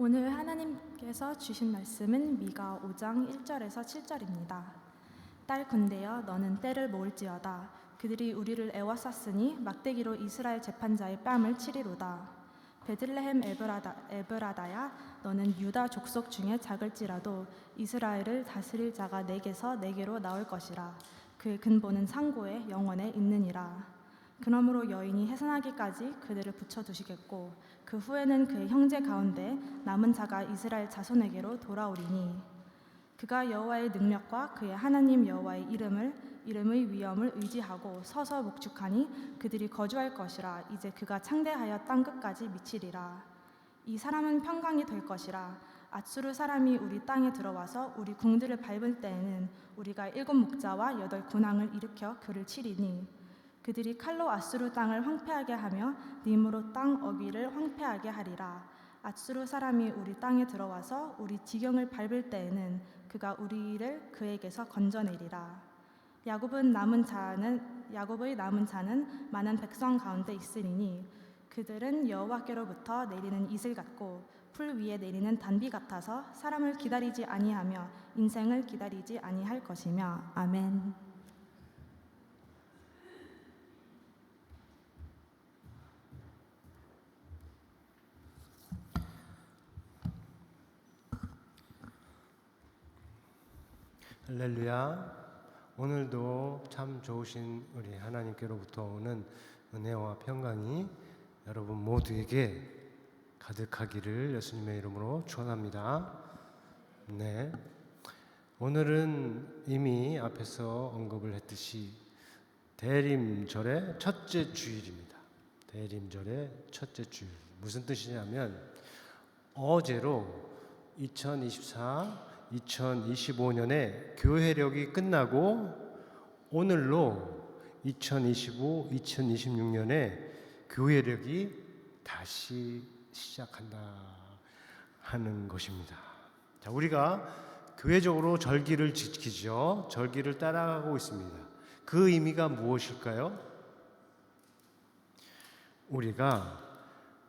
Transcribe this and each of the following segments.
오늘 하나님께서 주신 말씀은 미가 5장 1절에서 7절입니다. 딸 군대여 너는 때를 모을지어다. 그들이 우리를 애워쌌으니 막대기로 이스라엘 재판자의 뺨을 치리로다. 베들레헴 에브라다야 너는 유다 족속 중에 작을지라도 이스라엘을 다스릴 자가 내게서 내게로 나올 것이라. 그의 근본은 상고에 영원에 있느니라. 그러므로 여인이 해산하기까지 그들을 붙여두시겠고 그 후에는 그의 형제 가운데 남은 자가 이스라엘 자손에게로 돌아오리니 그가 여호와의 능력과 그의 하나님 여호와의 이름의 위엄을 의지하고 서서 목축하니 그들이 거주할 것이라. 이제 그가 창대하여 땅 끝까지 미치리라. 이 사람은 평강이 될 것이라. 앗수르 사람이 우리 땅에 들어와서 우리 궁들을 밟을 때에는 우리가 7 목자와 8 군왕을 일으켜 그를 치리니 그들이 칼로 앗수르 땅을 황폐하게 하며 님으로 땅 어귀를 황폐하게 하리라. 앗수르 사람이 우리 땅에 들어와서 우리 지경을 밟을 때에는 그가 우리를 그에게서 건져내리라. 야곱의 남은 자는 많은 백성 가운데 있으리니 그들은 여호와께로부터 내리는 이슬 같고 풀 위에 내리는 단비 같아서 사람을 기다리지 아니하며 인생을 기다리지 아니할 것이며. 아멘. 할렐루야. 오늘도 참 좋으신 우리 하나님께로부터 오는 은혜와 평강이 여러분 모두에게 가득하기를 예수님의 이름으로 축원합니다. 네. 오늘은 이미 앞에서 언급을 했듯이 대림절의 첫째 주일입니다. 대림절의 첫째 주일. 무슨 뜻이냐면 어제로 2025년에 교회력이 끝나고 오늘로 2026년에 교회력이 다시 시작한다 하는 것입니다. 자, 우리가 교회적으로 절기를 지키죠. 절기를 따라가고 있습니다. 그 의미가 무엇일까요? 우리가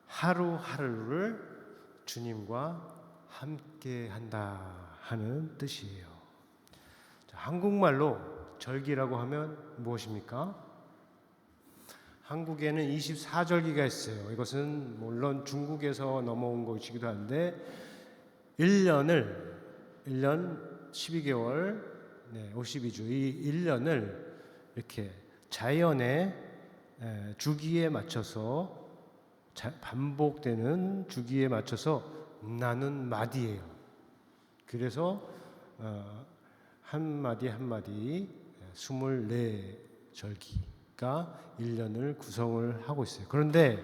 하루하루를 주님과 함께 한다 하는 뜻이에요. 자, 한국말로 절기라고 하면 무엇입니까? 한국에는 24절기가 있어요. 이것은 물론 중국에서 넘어온 것이기도 한데 1년 12개월 52주 이 1년을 이렇게 자연의 주기에 맞춰서 반복되는 주기에 맞춰서 나눈 마디예요. 그래서 한 마디 한 마디 24절기가 1년을 구성을 하고 있어요. 그런데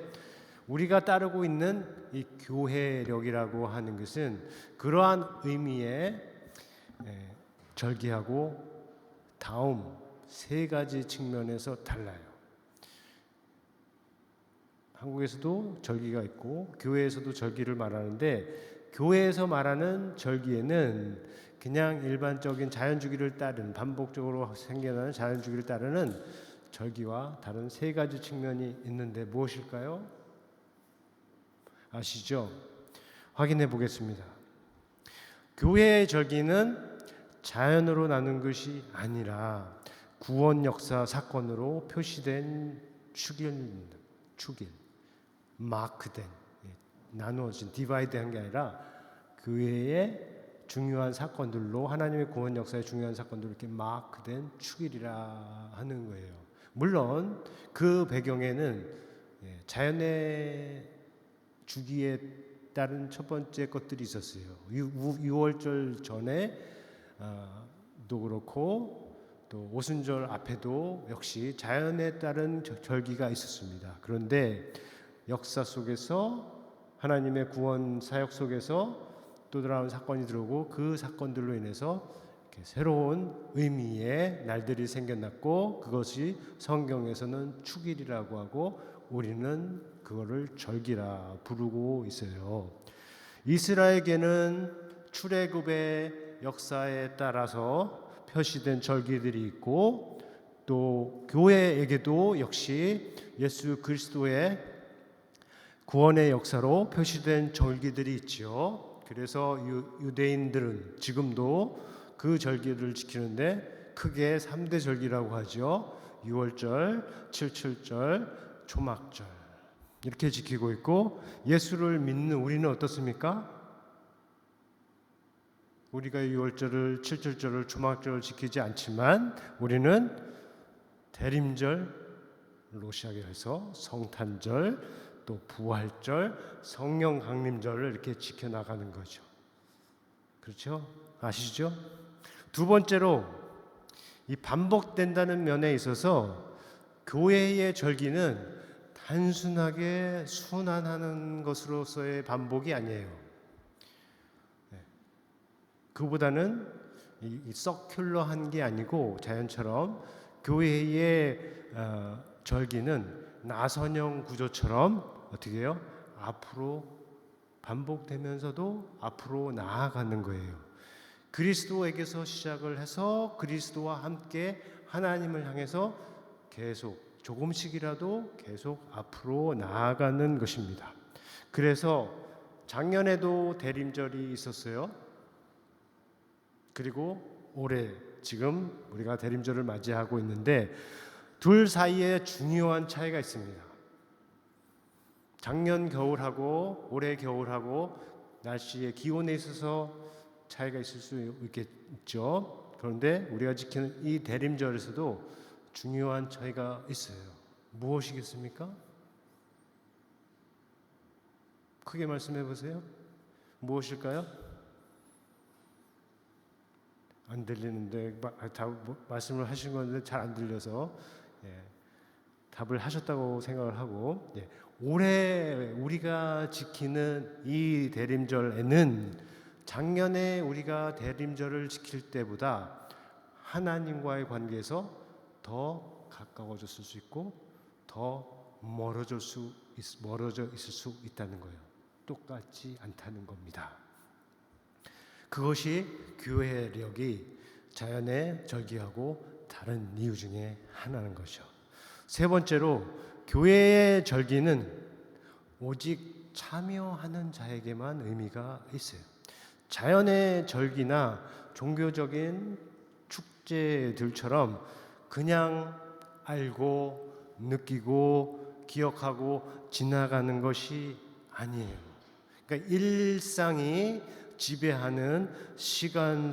우리가 따르고 있는 이 교회력이라고 하는 것은 그러한 의미의 절기하고 다음 3가지 측면에서 달라요. 한국에서도 절기가 있고 교회에서도 절기를 말하는데 교회에서 말하는 절기에는 그냥 일반적인 자연주기를 따르는 반복적으로 생겨나는 자연주기를 따르는 절기와 다른 3가지 측면이 있는데 무엇일까요? 아시죠? 확인해 보겠습니다. 교회의 절기는 자연으로 나눈 것이 아니라 구원 역사 사건으로 표시된 축일입니다. 축일. 마크된, 나누어진, 디바이드한 게 아니라 교회의 중요한 사건들로 하나님의 구원 역사의 중요한 사건들로 이렇게 마크된 축일이라 하는 거예요. 물론 그 배경에는 자연의 주기에 따른 첫 번째 것들이 있었어요. 6월절 전에 도 그렇고 또 오순절 앞에도 역시 자연에 따른 절기가 있었습니다. 그런데 역사 속에서 하나님의 구원 사역 속에서 또 다른 사건이 들어오고 그 사건들로 인해서 이렇게 새로운 의미의 날들이 생겨났고 그것이 성경에서는 축일이라고 하고 우리는 그거를 절기라 부르고 있어요. 이스라엘에게는 출애굽의 역사에 따라서 표시된 절기들이 있고 또 교회에게도 역시 예수 그리스도의 구원의 역사로 표시된 절기들이 있죠. 그래서 유대인들은 지금도 그 절기를 지키는데 크게 3대 절기라고 하죠. 유월절, 칠칠절, 초막절 이렇게 지키고 있고, 예수를 믿는 우리는 어떻습니까? 우리가 유월절을, 칠칠절을, 초막절을 지키지 않지만 우리는 대림절로 시작해서 성탄절, 또 부활절, 성령 강림절을 이렇게 지켜나가는 거죠. 그렇죠? 아시죠? 두 번째로, 이 반복된다는 면에 있어서 교회의 절기는 단순하게 순환하는 것으로서의 반복이 아니에요. 그보다는 이 서큘러한 게 아니고 자연처럼 교회의 절기는 나선형 구조처럼 어떻게 해요? 앞으로 반복되면서도 앞으로 나아가는 거예요. 그리스도에게서 시작을 해서 그리스도와 함께 하나님을 향해서 계속 조금씩이라도 계속 앞으로 나아가는 것입니다. 그래서 작년에도 대림절이 있었어요. 그리고 올해 지금 우리가 대림절을 맞이하고 있는데 둘 사이에 중요한 차이가 있습니다. 작년 겨울하고 올해 겨울하고 날씨의 기온에 있어서 차이가 있을 수 있겠죠. 그런데 우리가 지키는 이 대림절에서도 중요한 차이가 있어요. 무엇이겠습니까? 크게 말씀해 보세요. 무엇일까요? 안 들리는데 말씀을 하신 건데 잘 안 들려서 답을 하셨다고 생각을 하고, 올해 우리가 지키는 이 대림절에는 작년에 우리가 대림절을 지킬 때보다 하나님과의 관계에서 더 가까워졌을 수 있고 더 멀어져 있을 수 있다는 거예요. 똑같지 않다는 겁니다. 그것이 교회력이 자연의 절기하고 다른 이유 중에 하나인 거죠. 세 번째로, 교회의 절기는 오직 참여하는 자에게만 의미가 있어요. 자연의 절기나 종교적인 축제들처럼 그냥 알고 느끼고 기억하고 지나가는 것이 아니에요. 그러니까 일상이 지배하는 시간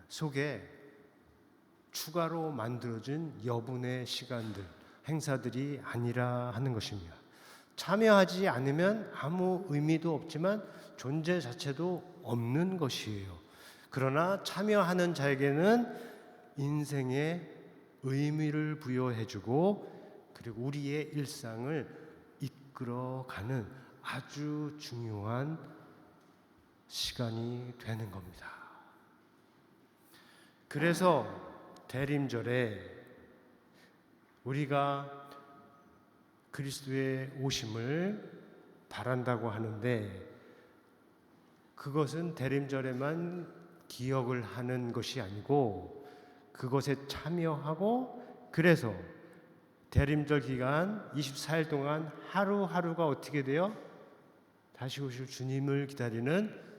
속에 추가로 만들어진 여분의 시간들, 행사들이 아니라 하는 것입니다. 참여하지 않으면 아무 의미도 없지만 존재 자체도 없는 것이에요. 그러나 참여하는 자에게는 인생에 의미를 부여해주고 그리고 우리의 일상을 이끌어가는 아주 중요한 시간이 되는 겁니다. 그래서 대림절에 우리가 그리스도의 오심을 바란다고 하는데, 그것은 대림절에만 기억을 하는 것이 아니고 그것에 참여하고, 그래서 대림절 기간 24일 동안 하루하루가 어떻게 돼요? 다시 오실 주님을 기다리는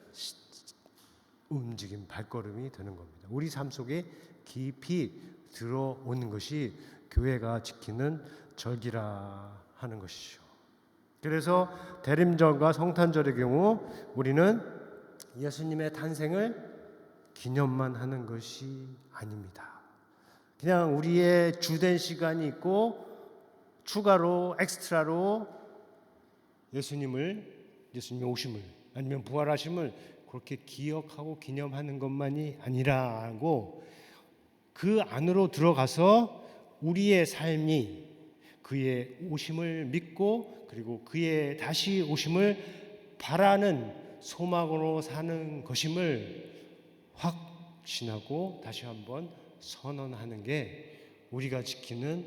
움직임, 발걸음이 되는 겁니다. 우리 삶 속에 깊이 들어오는 것이 교회가 지키는 절기라 하는 것이죠. 그래서 대림절과 성탄절의 경우 우리는 예수님의 탄생을 기념만 하는 것이 아닙니다. 그냥 우리의 주된 시간이 있고 추가로 엑스트라로 예수님의 오심을 아니면 부활하심을 그렇게 기억하고 기념하는 것만이 아니라고, 그 안으로 들어가서 우리의 삶이 그의 오심을 믿고 그리고 그의 다시 오심을 바라는 소망으로 사는 것임을 확신하고 다시 한번 선언하는 게 우리가 지키는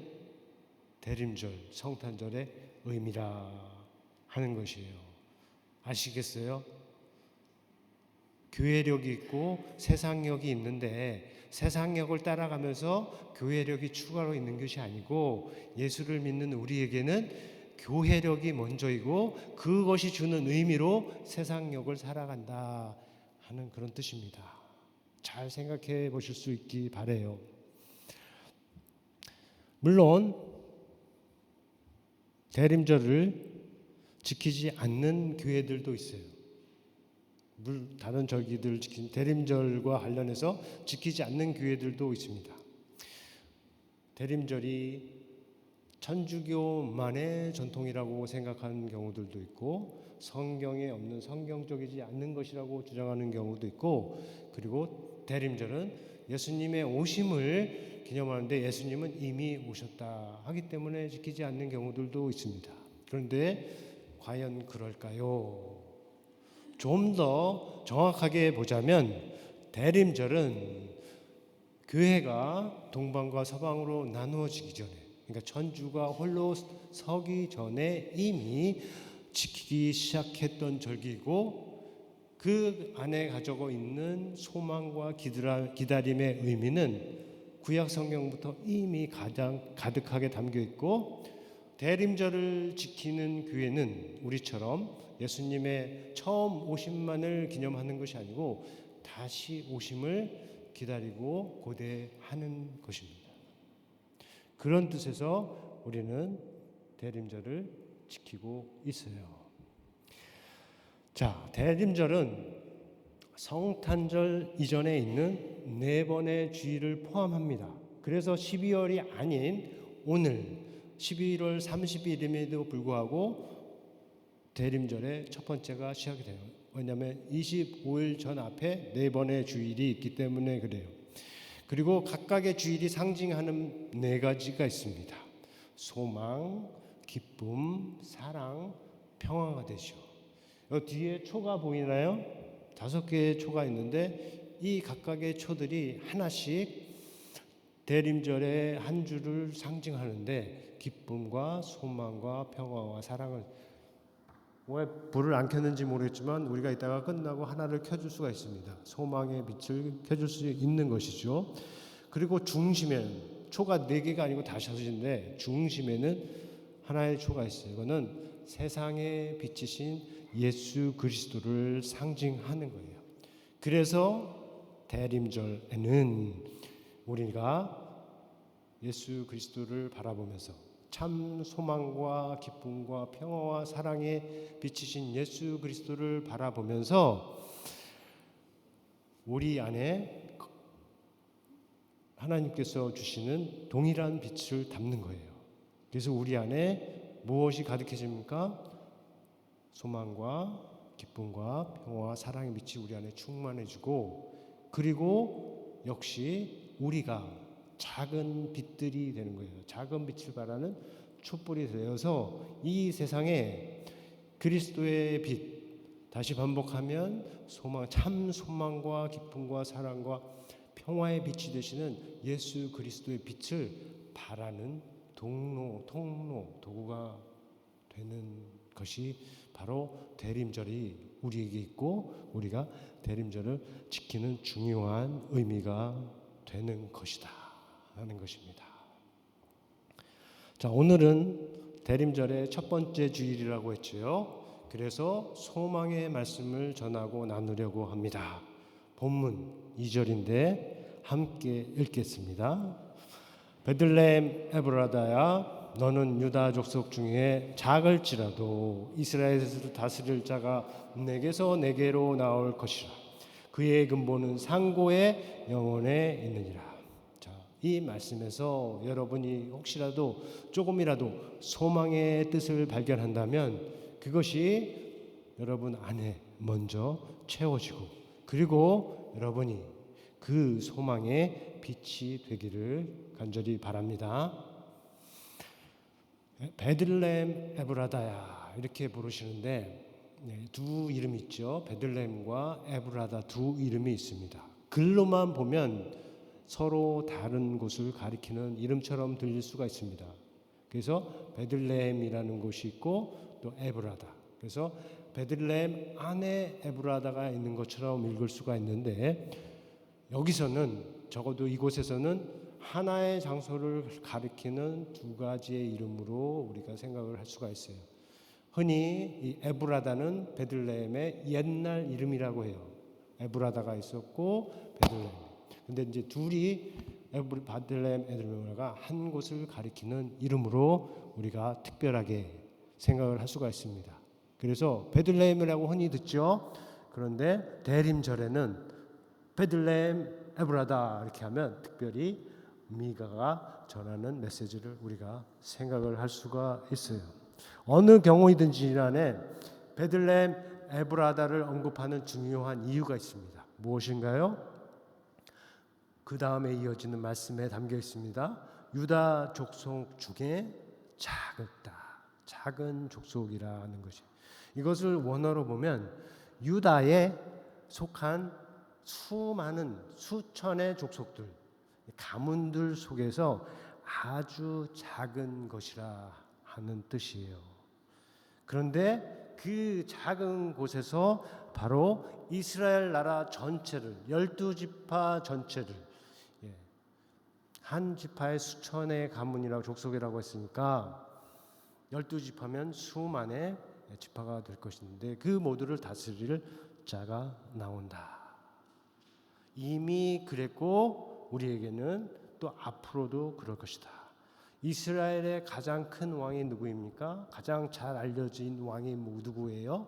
대림절, 성탄절의 의미라 하는 것이에요. 아시겠어요? 교회력이 있고 세상력이 있는데 세상력을 따라가면서 교회력이 추가로 있는 것이 아니고 예수를 믿는 우리에게는 교회력이 먼저이고 그것이 주는 의미로 세상력을 살아간다 하는 그런 뜻입니다. 잘 생각해 보실 수 있기 바라요. 물론 대림절을 지키지 않는 교회들도 있어요. 다른 절기들 지킨 대림절과 관련해서 지키지 않는 교회들도 있습니다. 대림절이 천주교만의 전통이라고 생각하는 경우들도 있고 성경에 없는 성경적이지 않는 것이라고 주장하는 경우도 있고, 그리고 대림절은 예수님의 오심을 기념하는데 예수님은 이미 오셨다 하기 때문에 지키지 않는 경우들도 있습니다. 그런데 과연 그럴까요? 좀 더 정확하게 보자면 대림절은 교회가 동방과 서방으로 나누어지기 전에, 그러니까 천주가 홀로 서기 전에 이미 지키기 시작했던 절기이고, 그 안에 가지고 있는 소망과 기다림의 의미는 구약 성경부터 이미 가장 가득하게 담겨 있고, 대림절을 지키는 교회는 우리처럼 예수님의 처음 오심만을 기념하는 것이 아니고 다시 오심을 기다리고 고대하는 것입니다. 그런 뜻에서 우리는 대림절을 지키고 있어요. 자, 대림절은 성탄절 이전에 있는 4번의 주일을 포함합니다. 그래서 12월이 아닌 오늘 11월 30일임에도 불구하고 대림절의 첫 번째가 시작이 돼요. 왜냐하면 25일 전 앞에 4번의 주일이 있기 때문에 그래요. 그리고 각각의 주일이 상징하는 4가지가 있습니다. 소망, 기쁨, 사랑, 평화가 되죠. 여기 뒤에 초가 보이나요? 5개의 초가 있는데 이 각각의 초들이 하나씩 대림절의 한 주를 상징하는데 기쁨과 소망과 평화와 사랑을, 왜 불을 안 켰는지 모르겠지만 우리가 이따가 끝나고 하나를 켜줄 수가 있습니다. 소망의 빛을 켜줄 수 있는 것이죠. 그리고 중심에는 초가 4개가 아니고 5인데 중심에는 하나의 초가 있어요. 이거는 세상의 빛이신 예수 그리스도를 상징하는 거예요. 그래서 대림절에는 우리가 예수 그리스도를 바라보면서 참 소망과 기쁨과 평화와 사랑에 비치신 예수 그리스도를 바라보면서 우리 안에 하나님께서 주시는 동일한 빛을 담는 거예요. 그래서 우리 안에 무엇이 가득해집니까? 소망과 기쁨과 평화와 사랑의 빛이 우리 안에 충만해지고, 그리고 역시 우리가 작은 빛들이 되는 거예요. 작은 빛을 발하는 촛불이 되어서 이 세상에 그리스도의 빛, 다시 반복하면 참 소망과 기쁨과 사랑과 평화의 빛이 되시는 예수 그리스도의 빛을 발하는 도구가 되는 것이 바로 대림절이 우리에게 있고 우리가 대림절을 지키는 중요한 의미가 되는 것이다 하는 것입니다. 자, 오늘은 대림절의 첫 번째 주일이라고 했지요. 그래서 소망의 말씀을 전하고 나누려고 합니다. 본문 2절인데 함께 읽겠습니다. 베들레헴 에브라다야, 너는 유다 족속 중에 작을지라도 이스라엘에서 다스릴 자가 내게서 내게로 나올 것이라. 그의 근본은 상고의 영혼에 있느니라. 자, 이 말씀에서 여러분이 혹시라도 조금이라도 소망의 뜻을 발견한다면 그것이 여러분 안에 먼저 채워지고, 그리고 여러분이 그 소망의 빛이 되기를 간절히 바랍니다. 베들레헴 에브라다야 이렇게 부르시는데 두 이름이 있죠. 베들레헴과 에브라다 두 이름이 있습니다. 글로만 보면 서로 다른 곳을 가리키는 이름처럼 들릴 수가 있습니다. 그래서 베들레헴이라는 곳이 있고 또 에브라다. 그래서 베들레헴 안에 에브라다가 있는 것처럼 읽을 수가 있는데, 여기서는 적어도 이곳에서는 하나의 장소를 가리키는 두 가지의 이름으로 우리가 생각을 할 수가 있어요. 흔히 이 에브라다는 베들레헴의 옛날 이름이라고 해요. 에브라다가 있었고 베들레헴. 근데 이제 둘이 베들레헴, 에브라다가 한 곳을 가리키는 이름으로 우리가 특별하게 생각을 할 수가 있습니다. 그래서 베들레헴이라고 흔히 듣죠. 그런데 대림절에는 베들레헴 에브라다 이렇게 하면 특별히 미가가 전하는 메시지를 우리가 생각을 할 수가 있어요. 어느 경우이든지 간에 베들레헴 에브라다를 언급하는 중요한 이유가 있습니다. 무엇인가요? 그 다음에 이어지는 말씀에 담겨 있습니다. 유다 족속 중에 작은 족속이라는 것이, 이것을 원어로 보면 유다에 속한 수많은 수천의 족속들, 가문들 속에서 아주 작은 것이라 하는 뜻이에요. 그런데 그 작은 곳에서 바로 이스라엘 나라 전체를, 12지파 전체를, 한 지파에 수천의 가문이라고 족속이라고 했으니까 12지파면 수만의 지파가 될 것인데 그 모두를 다스릴 자가 나온다. 이미 그랬고 우리에게는 또 앞으로도 그럴 것이다. 이스라엘의 가장 큰 왕이 누구입니까? 가장 잘 알려진 왕이 누구예요?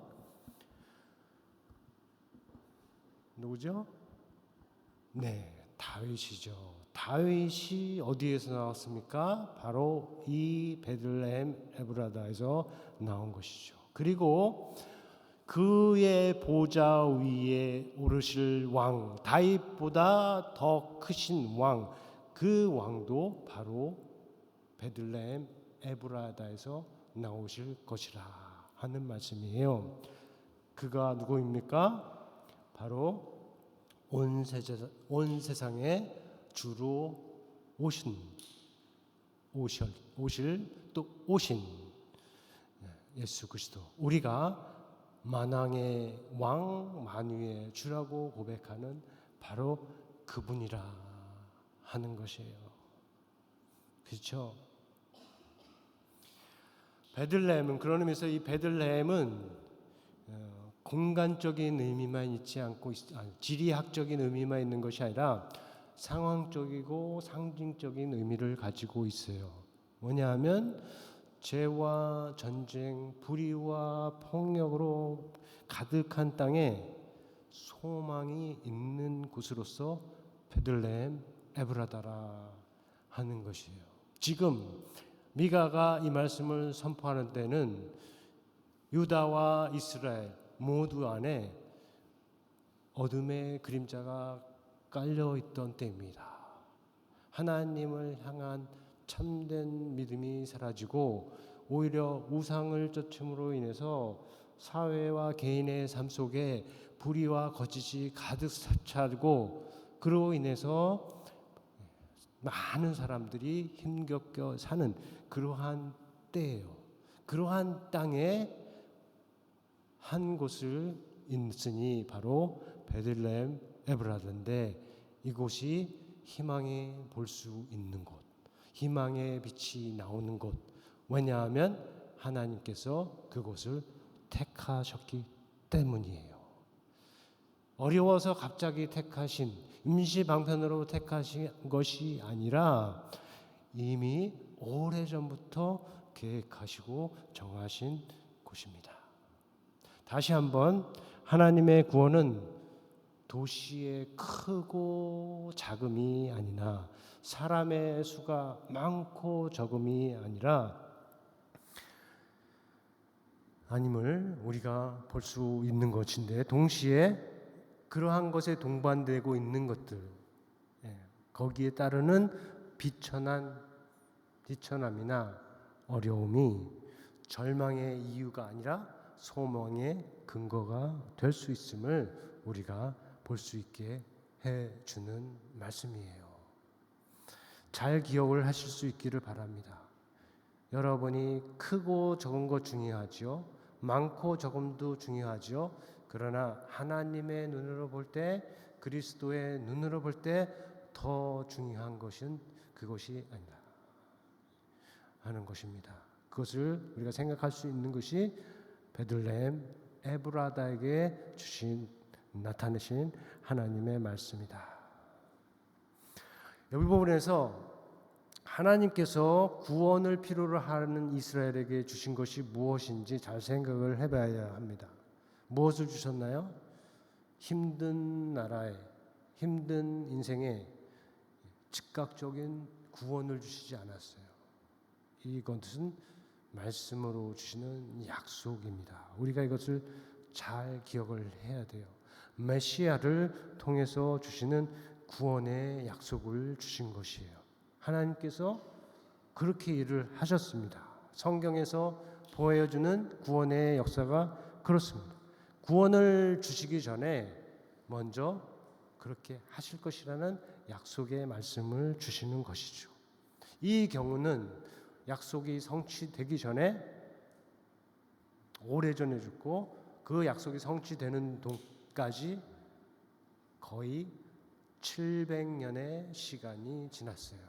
누구죠? 네, 다윗이죠. 다윗이 어디에서 나왔습니까? 바로 이 베들레헴 에브라다에서 나온 것이죠. 그리고 그의 보좌 위에 오르실 왕, 다윗보다 더 크신 왕, 그 왕도 바로 베들레헴 에브라다에서 나오실 것이라 하는 말씀이에요. 그가 누구입니까? 바로 온 세상에 주로 오실 예수 그리스도, 우리가 만왕의 왕 만유의 주라고 고백하는 바로 그분이라 하는 것이에요. 그렇죠? 베들레헴은, 그런 의미에서 이 베들레헴은 공간적인 의미만 있지 않고 지리학적인 의미만 있는 것이 아니라 상황적이고 상징적인 의미를 가지고 있어요. 뭐냐 하면 죄와 전쟁, 불의와 폭력으로 가득한 땅에 소망이 있는 곳으로서 베들레헴 에브라다라 하는 것이에요. 지금 미가가 이 말씀을 선포하는 때는 유다와 이스라엘 모두 안에 어둠의 그림자가 깔려 있던 때입니다. 하나님을 향한 참된 믿음이 사라지고 오히려 우상을 쫓음으로 인해서 사회와 개인의 삶 속에 불의와 거짓이 가득 차고, 그로 인해서 많은 사람들이 힘겹게 사는 그러한 때예요. 그러한 땅에 한 곳을 있으니 바로 베들레헴 에브라다인데, 이곳이 희망이 볼 수 있는 곳, 희망의 빛이 나오는 곳. 왜냐하면 하나님께서 그곳을 택하셨기 때문이에요. 어려워서 갑자기 택하신, 임시 방편으로 택하신 것이 아니라 이미 오래전부터 계획하시고 정하신 곳입니다. 다시 한번, 하나님의 구원은 도시의 크고 작음이 아니라, 사람의 수가 많고 적음이 아님을 우리가 볼 수 있는 것인데, 동시에 그러한 것에 동반되고 있는 것들, 거기에 따르는 비천함이나 어려움이 절망의 이유가 아니라 소망의 근거가 될 수 있음을 우리가 볼 수 있게 해주는 말씀이에요. 잘 기억을 하실 수 있기를 바랍니다. 여러분이 크고 적은 것 중요하죠. 많고 적음도 중요하죠. 그러나 하나님의 눈으로 볼 때, 그리스도의 눈으로 볼 때 더 중요한 것은 그것이 아니다 하는 것입니다. 그것을 우리가 생각할 수 있는 것이 베들레헴 에브라다에게 나타내신 하나님의 말씀이다. 여기 부분에서 하나님께서 구원을 필요로 하는 이스라엘에게 주신 것이 무엇인지 잘 생각을 해봐야 합니다. 무엇을 주셨나요? 힘든 나라에, 힘든 인생에 즉각적인 구원을 주시지 않았어요. 이것은 말씀으로 주시는 약속입니다. 우리가 이것을 잘 기억을 해야 돼요. 메시아를 통해서 주시는 구원의 약속을 주신 것이에요. 하나님께서 그렇게 일을 하셨습니다. 성경에서 보여주는 구원의 역사가 그렇습니다. 구원을 주시기 전에 먼저 그렇게 하실 것이라는 약속의 말씀을 주시는 것이죠. 이 경우는 약속이 성취되기 전에 오래전에 죽고 그 약속이 성취되는 동까지 거의 700년의 시간이 지났어요.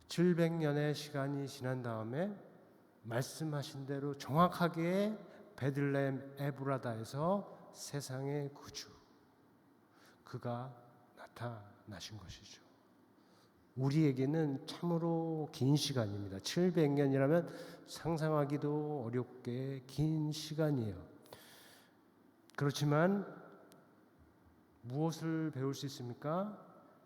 700년의 시간이 지난 다음에 말씀하신 대로 정확하게 베들레헴 에브라다에서 세상의 구주 그가 나타나신 것이죠. 우리에게는 참으로 긴 시간입니다. 700년이라면 상상하기도 어렵게 긴 시간이에요. 그렇지만 무엇을 배울 수 있습니까?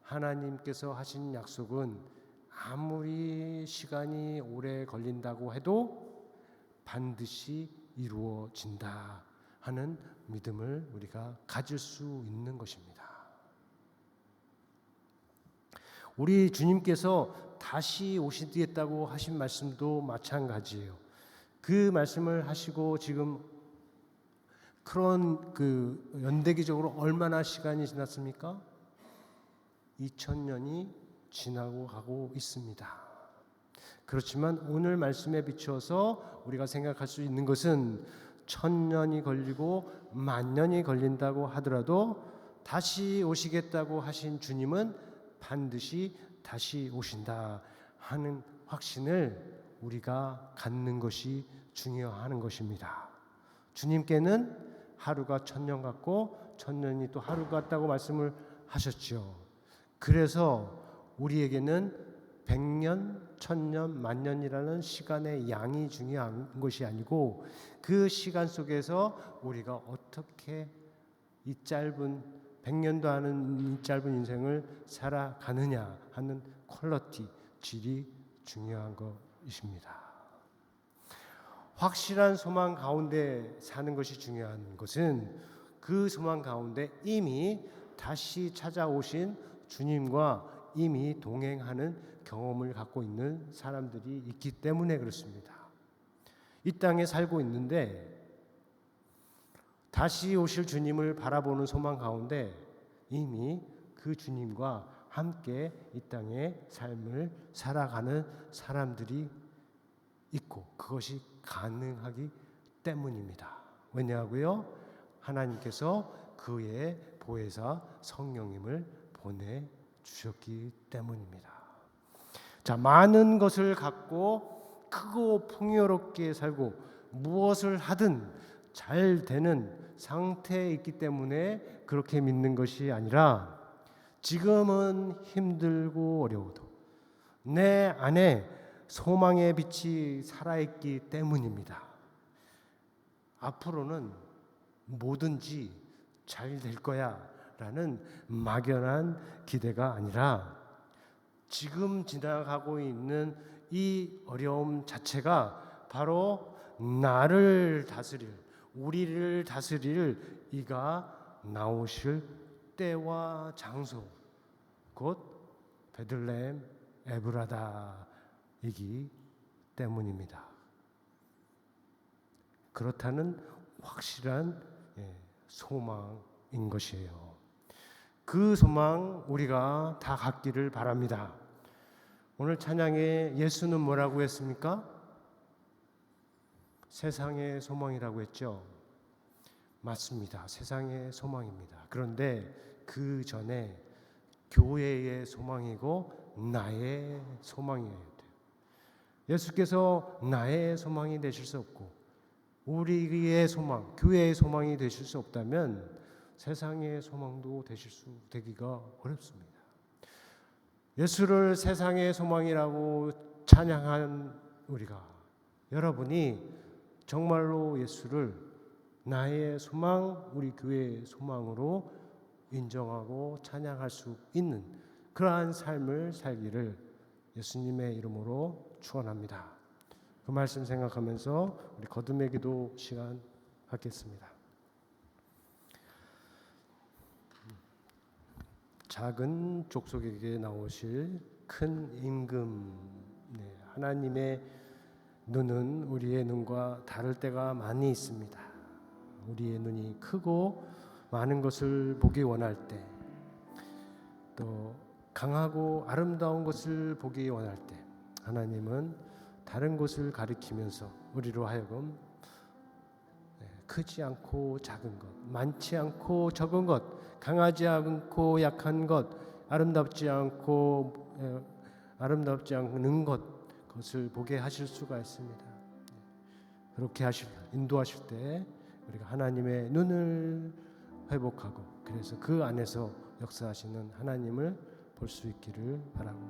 하나님께서 하신 약속은 아무리 시간이 오래 걸린다고 해도 반드시 이루어진다 하는 믿음을 우리가 가질 수 있는 것입니다. 우리 주님께서 다시 오시겠다고 하신 말씀도 마찬가지예요. 그 말씀을 하시고 지금 그런 연대기적으로 얼마나 시간이 지났습니까? 2000년이 지나고 가고 있습니다. 그렇지만 오늘 말씀에 비추어서 우리가 생각할 수 있는 것은 1000년이 걸리고 10,000년이 걸린다고 하더라도 다시 오시겠다고 하신 주님은 반드시 다시 오신다 하는 확신을 우리가 갖는 것이 중요한 것입니다. 주님께는 하루가 1000년 같고 1000년이 또 하루 같다고 말씀을 하셨죠. 그래서 우리에게는 100년, 1000년, 10,000년이라는 시간의 양이 중요한 것이 아니고 그 시간 속에서 우리가 어떻게 이 짧은 100년도 하는 이 짧은 인생을 살아가느냐 하는 퀄리티, 질이 중요한 것입니다. 확실한 소망 가운데 사는 것이 중요한 것은 그 소망 가운데 이미 다시 찾아오신 주님과 이미 동행하는 경험을 갖고 있는 사람들이 있기 때문에 그렇습니다. 이 땅에 살고 있는데 다시 오실 주님을 바라보는 소망 가운데 이미 그 주님과 함께 이 땅의 삶을 살아가는 사람들이 있고 그것이 가능하기 때문입니다. 왜냐하고요? 하나님께서 그의 보혜사 성령님을 보내주셨기 때문입니다. 자, 많은 것을 갖고 크고 풍요롭게 살고 무엇을 하든 잘 되는 상태에 있기 때문에 그렇게 믿는 것이 아니라 지금은 힘들고 어려워도 내 안에 소망의 빛이 살아있기 때문입니다. 앞으로는 뭐든지 잘 될 거야 라는 막연한 기대가 아니라 지금 지나가고 있는 이 어려움 자체가 바로 나를 다스릴, 우리를 다스릴 이가 나오실 때와 장소, 곧 베들레헴 에브라다이기 때문입니다. 그렇다는 확실한 소망인 것이에요. 그 소망 우리가 다 갖기를 바랍니다. 오늘 찬양에 예수는 뭐라고 했습니까? 세상의 소망이라고 했죠. 맞습니다. 세상의 소망입니다. 그런데 그 전에 교회의 소망이고 나의 소망이어야 돼요. 예수께서 나의 소망이 되실 수 없고 우리의 소망, 교회의 소망이 되실 수 없다면 세상의 소망도 되기가 어렵습니다. 예수를 세상의 소망이라고 찬양한 우리가, 여러분이 정말로 예수를 나의 소망, 우리 교회의 소망으로 인정하고 찬양할 수 있는 그러한 삶을 살기를 예수님의 이름으로 축원합니다. 그 말씀 생각하면서 우리 거듭의 기도 시간 갖겠습니다. 작은 족속에게 나오실 큰 임금, 하나님의 눈은 우리의 눈과 다를 때가 많이 있습니다. 우리의 눈이 크고 많은 것을 보기 원할 때, 또 강하고 아름다운 것을 보기 원할 때, 하나님은 다른 것을 가리키면서 우리로 하여금 크지 않고 작은 것, 많지 않고 적은 것, 강하지 않고 약한 것, 아름답지 않는 것을 보게 하실 수가 있습니다. 그렇게 인도하실 때 우리가 하나님의 눈을 회복하고, 그래서 그 안에서 역사하시는 하나님을 볼 수 있기를 바라고,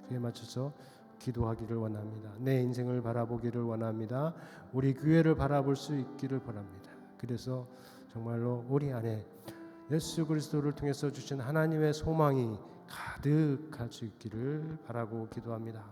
그에 맞춰서 기도하기를 원합니다. 내 인생을 바라보기를 원합니다. 우리 교회를 바라볼 수 있기를 바랍니다. 그래서 정말로 우리 안에 예수 그리스도를 통해서 주신 하나님의 소망이 가득할 수 있기를 바라고 기도합니다.